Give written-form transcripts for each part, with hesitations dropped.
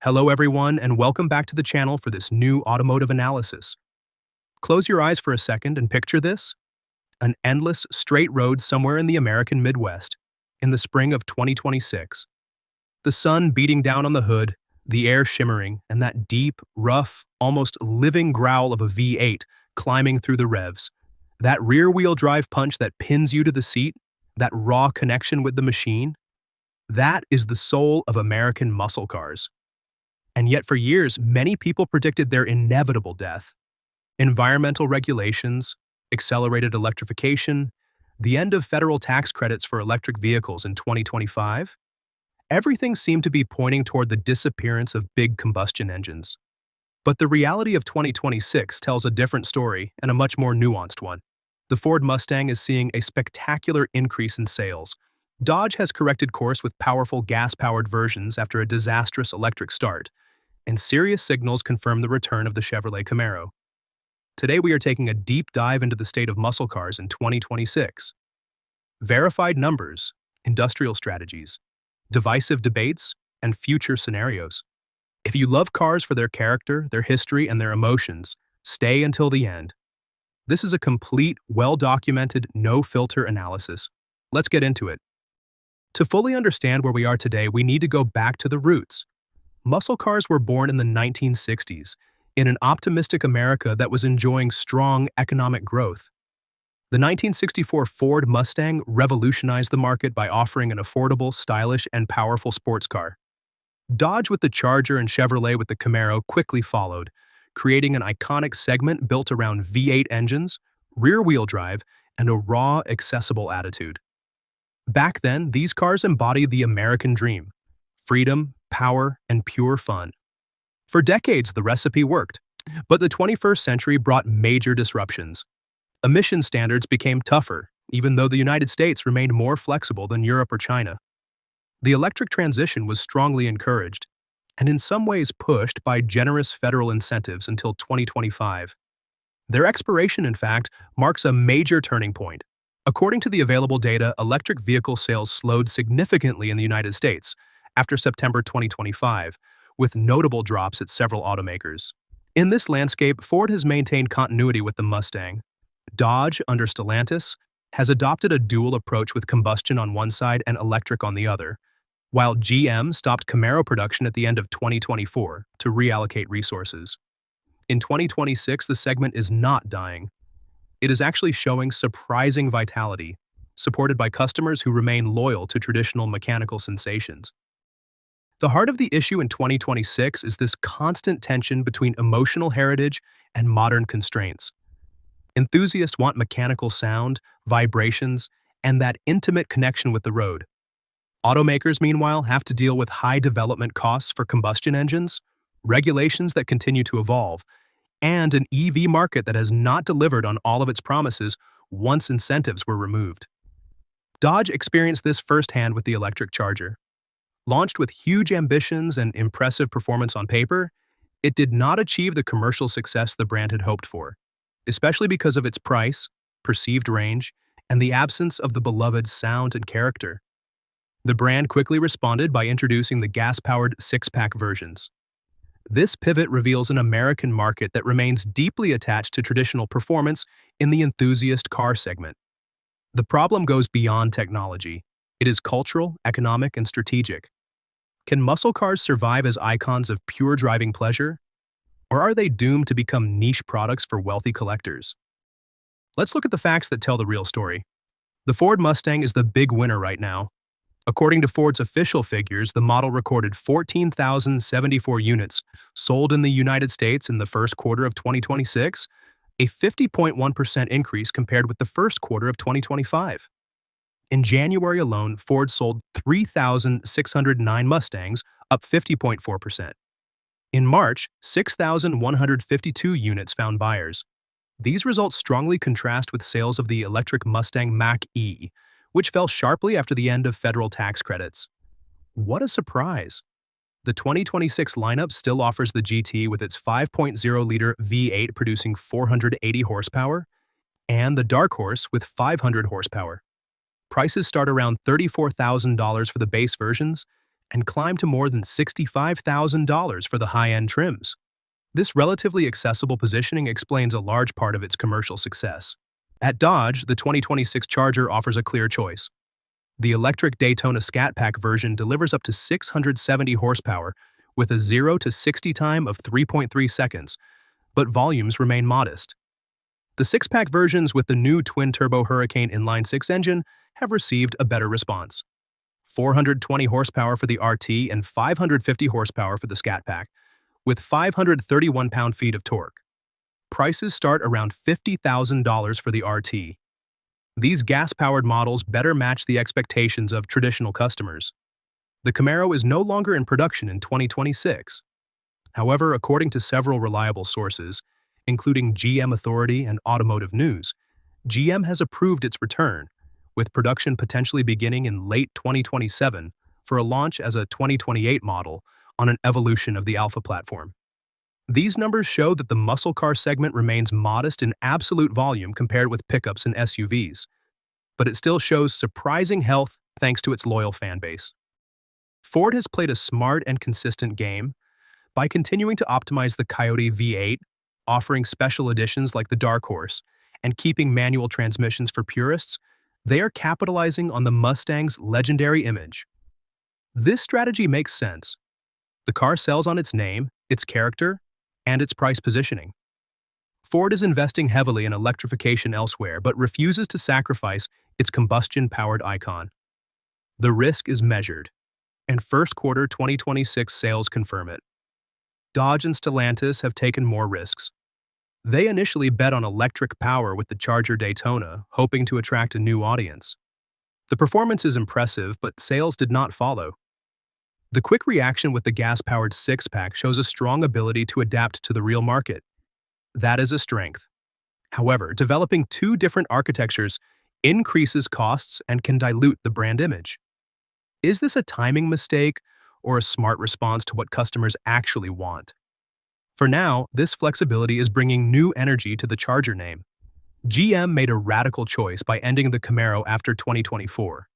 Hello everyone and welcome back to the channel for this new automotive analysis. Close your eyes for a second and picture this. An endless, straight road somewhere in the American Midwest, in the spring of 2026. The sun beating down on the hood, the air shimmering, and that deep, rough, almost living growl of a V8 climbing through the revs. That rear-wheel drive punch that pins you to the seat, that raw connection with the machine. That is the soul of American muscle cars. And yet for years, many people predicted their inevitable death. Environmental regulations, accelerated electrification, the end of federal tax credits for electric vehicles in 2025. Everything seemed to be pointing toward the disappearance of big combustion engines. But the reality of 2026 tells a different story and a much more nuanced one. The Ford Mustang is seeing a spectacular increase in sales. Dodge has corrected course with powerful gas-powered versions after a disastrous electric start, and serious signals confirm the return of the Chevrolet Camaro. Today we are taking a deep dive into the state of muscle cars in 2026. Verified numbers, industrial strategies, divisive debates, and future scenarios. If you love cars for their character, their history, and their emotions, stay until the end. This is a complete, well-documented, no-filter analysis. Let's get into it. To fully understand where we are today, we need to go back to the roots. Muscle cars were born in the 1960s, in an optimistic America that was enjoying strong economic growth. The 1964 Ford Mustang revolutionized the market by offering an affordable, stylish, and powerful sports car. Dodge with the Charger and Chevrolet with the Camaro quickly followed, creating an iconic segment built around V8 engines, rear-wheel drive, and a raw, accessible attitude. Back then, these cars embodied the American dream: freedom, power, and pure fun. For decades, the recipe worked, but the 21st century brought major disruptions. Emission standards became tougher, even though the United States remained more flexible than Europe or China. The electric transition was strongly encouraged, and in some ways pushed by generous federal incentives until 2025. Their expiration, in fact, marks a major turning point. According to the available data, electric vehicle sales slowed significantly in the United States after September 2025, with notable drops at several automakers. In this landscape, Ford has maintained continuity with the Mustang. Dodge, under Stellantis, has adopted a dual approach with combustion on one side and electric on the other, while GM stopped Camaro production at the end of 2024 to reallocate resources. In 2026, the segment is not dying. It is actually showing surprising vitality, supported by customers who remain loyal to traditional mechanical sensations. The heart of the issue in 2026 is this constant tension between emotional heritage and modern constraints. Enthusiasts want mechanical sound, vibrations, and that intimate connection with the road. Automakers, meanwhile, have to deal with high development costs for combustion engines, regulations that continue to evolve, and an EV market that has not delivered on all of its promises once incentives were removed. Dodge experienced this firsthand with the electric Charger. Launched with huge ambitions and impressive performance on paper, it did not achieve the commercial success the brand had hoped for, especially because of its price, perceived range, and the absence of the beloved sound and character. The brand quickly responded by introducing the gas-powered six-pack versions. This pivot reveals an American market that remains deeply attached to traditional performance in the enthusiast car segment. The problem goes beyond technology. It is cultural, economic, and strategic. Can muscle cars survive as icons of pure driving pleasure? Or are they doomed to become niche products for wealthy collectors? Let's look at the facts that tell the real story. The Ford Mustang is the big winner right now. According to Ford's official figures, the model recorded 14,074 units sold in the United States in the first quarter of 2026, a 50.1% increase compared with the first quarter of 2025. In January alone, Ford sold 3,609 Mustangs, up 50.4%. In March, 6,152 units found buyers. These results strongly contrast with sales of the electric Mustang Mach-E, which fell sharply after the end of federal tax credits. What a surprise! The 2026 lineup still offers the GT with its 5.0-liter V8 producing 480 horsepower, and the Dark Horse with 500 horsepower. Prices start around $34,000 for the base versions and climbed to more than $65,000 for the high-end trims. This relatively accessible positioning explains a large part of its commercial success. At Dodge, the 2026 Charger offers a clear choice. The electric Daytona Scat Pack version delivers up to 670 horsepower with a 0 to 60 time of 3.3 seconds, but volumes remain modest. The six-pack versions with the new twin-turbo Hurricane inline-six engine have received a better response. 420 horsepower for the RT and 550 horsepower for the Scat Pack, with 531 pound-feet of torque. Prices start around $50,000 for the RT. These gas-powered models better match the expectations of traditional customers. The Camaro is no longer in production in 2026. However, according to several reliable sources, including GM Authority and Automotive News, GM has approved its return, with production potentially beginning in late 2027 for a launch as a 2028 model on an evolution of the Alpha platform. These numbers show that the muscle car segment remains modest in absolute volume compared with pickups and SUVs, but it still shows surprising health thanks to its loyal fan base. Ford has played a smart and consistent game by continuing to optimize the Coyote V8, offering special editions like the Dark Horse, and keeping manual transmissions for purists. They are capitalizing on the Mustang's legendary image. This strategy makes sense. The car sells on its name, its character, and its price positioning. Ford is investing heavily in electrification elsewhere, but refuses to sacrifice its combustion-powered icon. The risk is measured, and first quarter 2026 sales confirm it. Dodge and Stellantis have taken more risks. They initially bet on electric power with the Charger Daytona, hoping to attract a new audience. The performance is impressive, but sales did not follow. The quick reaction with the gas-powered six-pack shows a strong ability to adapt to the real market. That is a strength. However, developing two different architectures increases costs and can dilute the brand image. Is this a timing mistake or a smart response to what customers actually want? For now, this flexibility is bringing new energy to the Charger name. GM made a radical choice by ending the Camaro after 2024.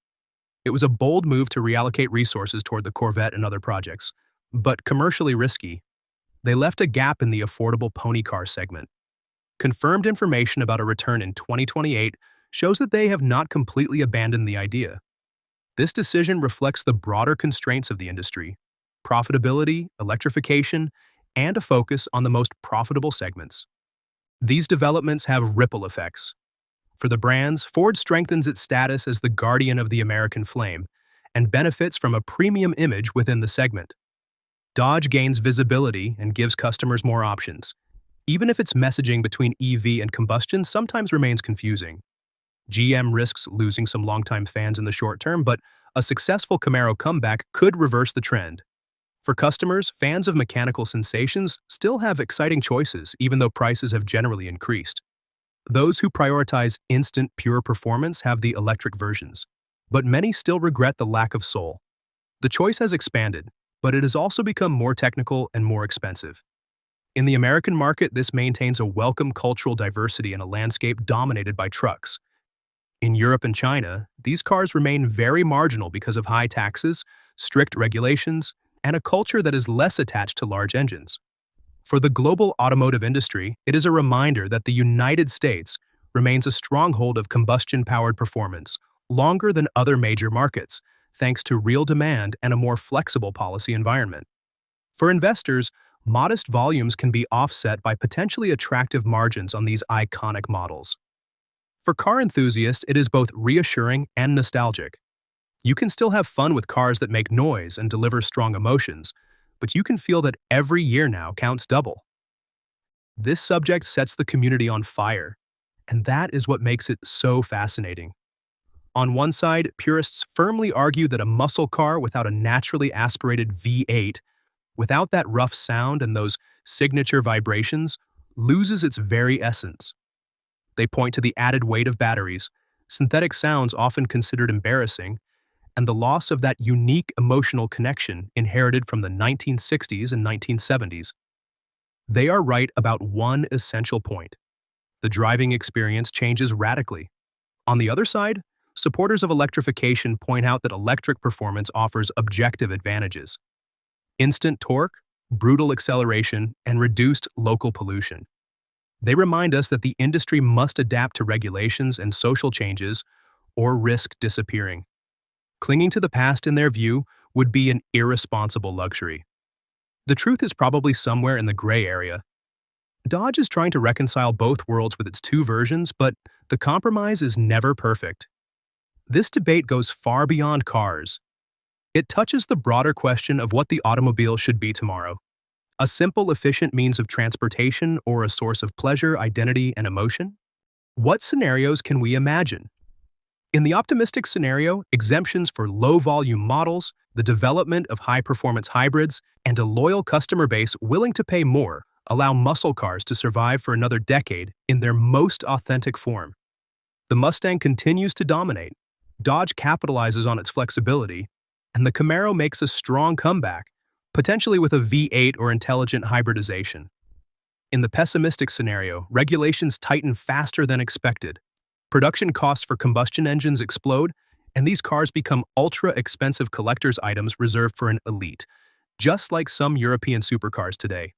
It was a bold move to reallocate resources toward the Corvette and other projects, but commercially risky. They left a gap in the affordable pony car segment. Confirmed information about a return in 2028 shows that they have not completely abandoned the idea. This decision reflects the broader constraints of the industry: profitability, electrification, and a focus on the most profitable segments. These developments have ripple effects. For the brands, Ford strengthens its status as the guardian of the American flame and benefits from a premium image within the segment. Dodge gains visibility and gives customers more options, even if its messaging between EV and combustion sometimes remains confusing. GM risks losing some longtime fans in the short term, but a successful Camaro comeback could reverse the trend. For customers, fans of mechanical sensations still have exciting choices, even though prices have generally increased. Those who prioritize instant, pure performance have the electric versions, but many still regret the lack of soul. The choice has expanded, but it has also become more technical and more expensive. In the American market, this maintains a welcome cultural diversity in a landscape dominated by trucks. In Europe and China, these cars remain very marginal because of high taxes, strict regulations, and a culture that is less attached to large engines. For the global automotive industry, it is a reminder that the United States remains a stronghold of combustion-powered performance longer than other major markets, thanks to real demand and a more flexible policy environment. For investors, modest volumes can be offset by potentially attractive margins on these iconic models. For car enthusiasts, it is both reassuring and nostalgic. You can still have fun with cars that make noise and deliver strong emotions, but you can feel that every year now counts double. This subject sets the community on fire, and that is what makes it so fascinating. On one side, purists firmly argue that a muscle car without a naturally aspirated V8, without that rough sound and those signature vibrations, loses its very essence. They point to the added weight of batteries, synthetic sounds often considered embarrassing, and the loss of that unique emotional connection inherited from the 1960s and 1970s. They are right about one essential point. The driving experience changes radically. On the other side, supporters of electrification point out that electric performance offers objective advantages: instant torque, brutal acceleration, and reduced local pollution. They remind us that the industry must adapt to regulations and social changes or risk disappearing. Clinging to the past, in their view, would be an irresponsible luxury. The truth is probably somewhere in the gray area. Dodge is trying to reconcile both worlds with its two versions, but the compromise is never perfect. This debate goes far beyond cars. It touches the broader question of what the automobile should be tomorrow: a simple, efficient means of transportation or a source of pleasure, identity, and emotion? What scenarios can we imagine? In the optimistic scenario, exemptions for low-volume models, the development of high-performance hybrids, and a loyal customer base willing to pay more allow muscle cars to survive for another decade in their most authentic form. The Mustang continues to dominate, Dodge capitalizes on its flexibility, and the Camaro makes a strong comeback, potentially with a V8 or intelligent hybridization. In the pessimistic scenario, regulations tighten faster than expected. Production costs for combustion engines explode, and these cars become ultra-expensive collector's items reserved for an elite, just like some European supercars today.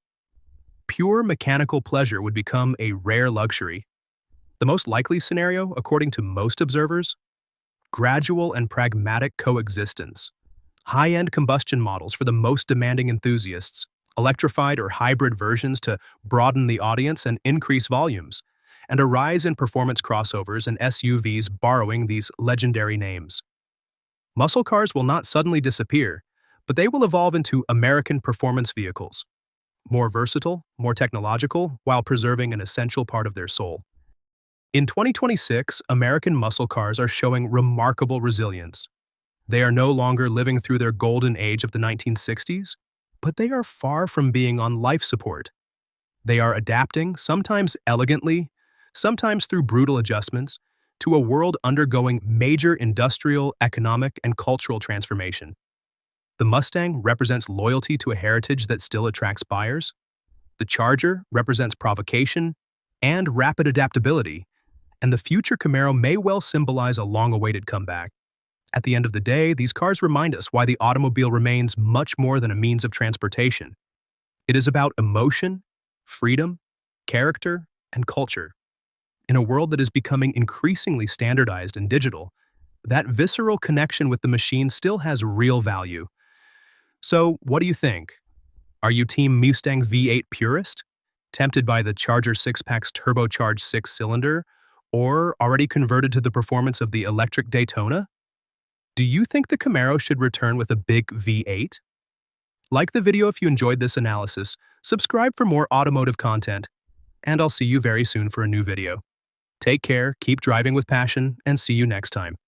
Pure mechanical pleasure would become a rare luxury. The most likely scenario, according to most observers: gradual and pragmatic coexistence. High-end combustion models for the most demanding enthusiasts, electrified or hybrid versions to broaden the audience and increase volumes, and a rise in performance crossovers and SUVs borrowing these legendary names. Muscle cars will not suddenly disappear, but they will evolve into American performance vehicles, more versatile, more technological, while preserving an essential part of their soul. In 2026, American muscle cars are showing remarkable resilience. They are no longer living through their golden age of the 1960s, but they are far from being on life support. They are adapting, sometimes elegantly, sometimes through brutal adjustments, to a world undergoing major industrial, economic, and cultural transformation. The Mustang represents loyalty to a heritage that still attracts buyers. The Charger represents provocation and rapid adaptability, and the future Camaro may well symbolize a long-awaited comeback. At the end of the day, these cars remind us why the automobile remains much more than a means of transportation. It is about emotion, freedom, character, and culture. In a world that is becoming increasingly standardized and digital, that visceral connection with the machine still has real value. So, what do you think? Are you Team Mustang V8 purist, tempted by the Charger 6-Pack's turbocharged 6-cylinder, or already converted to the performance of the electric Daytona? Do you think the Camaro should return with a big V8? Like the video if you enjoyed this analysis, subscribe for more automotive content, and I'll see you very soon for a new video. Take care, keep driving with passion, and see you next time.